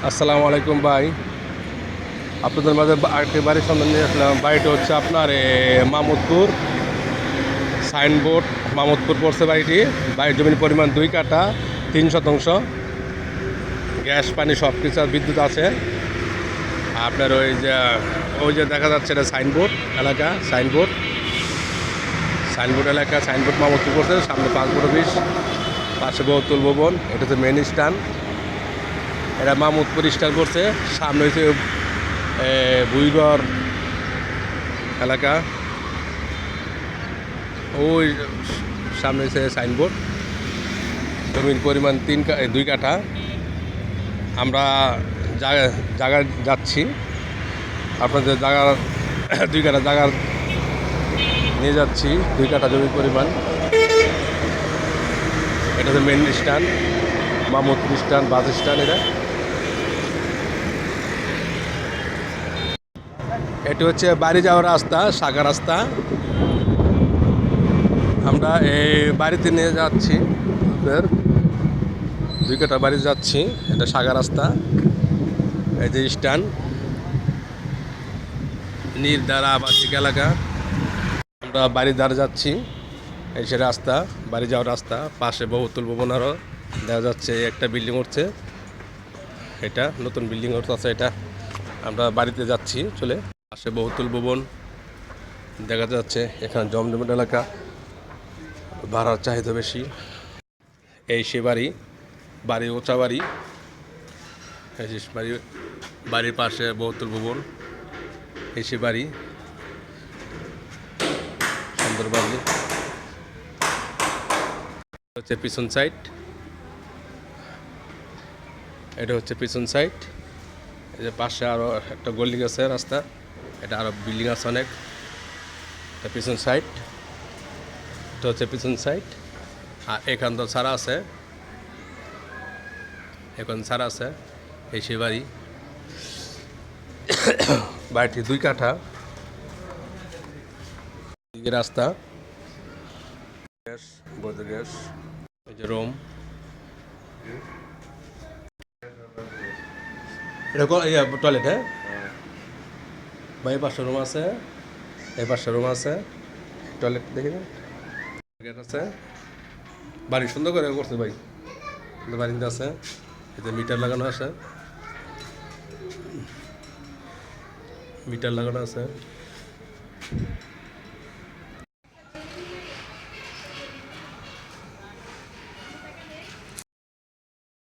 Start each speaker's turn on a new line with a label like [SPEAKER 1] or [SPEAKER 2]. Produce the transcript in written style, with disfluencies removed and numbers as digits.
[SPEAKER 1] আসসালামু আলাইকুম ভাই। আপনাদের মাঝে আরেকটি বাড়ির সন্ধান নিয়ে আসলাম। বাড়িটা হচ্ছে আপনার মামুদপুর সাইনবোর্ড, মামুদপুর পড়ছে বাড়িটি। বাড়ির জমির পরিমাণ 2 কাঠা 3 শতাংশ, গ্যাস পানি সব কিছু আর বিদ্যুৎ আছে। আপনার ওই যে দেখা যাচ্ছে এটা সাইনবোর্ড এলাকা, সাইনবোর্ড এলাকা, সাইনবোর্ড মামুদপুর পড়ছে। সামনে 5/20, পাশে বহুতল ভবন। এটা হচ্ছে মেন স্ট্যান্ড, এটা মামুদপুর স্ট্যান্ড পড়ছে। সামনে হচ্ছে ভুইগড় এলাকা, ওই সামনে হচ্ছে সাইনবোর্ড। জমির পরিমাণ 2 কাঠা। আমরা জায়গা যাচ্ছি, আপনাদের জায়গা 2 কাঠা জায়গা নিয়ে যাচ্ছি। 2 কাঠা জমির পরিমাণ। এটা হচ্ছে main stand, Mamudpur stand, bus stand. এটি হচ্ছে বাড়ি যাওয়ার রাস্তা, শাখা রাস্তা। আমরা এই বাড়িতে নিয়ে যাচ্ছি, 2 কাঠা বাড়ি যাচ্ছি। এটা শাখা রাস্তা। এই যে স্ট্যান্ড, নির্দ্বারা আবাসিক এলাকা। আমরা বাড়ির ধারে যাচ্ছি, এই সে রাস্তা, বাড়ি যাওয়ার রাস্তা। পাশে বহুতল ভবন আরও দেখা যাচ্ছে, একটা বিল্ডিং উঠছে, এটা নতুন বিল্ডিং উঠছে। এটা আমরা বাড়িতে যাচ্ছি চলে। পাশে বহুতল ভবন দেখা যাচ্ছে। এখানে জমজমাট এলাকা, ভাড়ার চাহিদা বেশি। এই সে বাড়ি উঁচা বাড়ি, এই যে বাড়ির পাশে বহুতল ভবন। এই সে বাড়ি, সুন্দর বাড়ি। হচ্ছে পিছন সাইড, এটা হচ্ছে পিছন সাইড। এই যে পাশে আরও একটা গলি আছে রাস্তা, এটা আরও বিল্ডিং আছে অনেক। এটা পিছন সাইড, এটা হচ্ছে পিছন সাইড। আর এখান তো ছাড়া আছে, এখন ছাড়া আছে। এই সে বাড়িটি 2 কাঠা, রাস্তা, গ্যাস, বৈধ গ্যাস। এই যে রুম, এটা টয়লেট। হ্যাঁ ভাই, 500 রুম আছে, এই 500 রুম আছে। টয়লেট দেখি না, গেট আছে। বাড়ি সুন্দর করে করছে ভাই, বাড়িতে আছে। এতে মিটার লাগানো আছে, মিটার লাগানো আছে।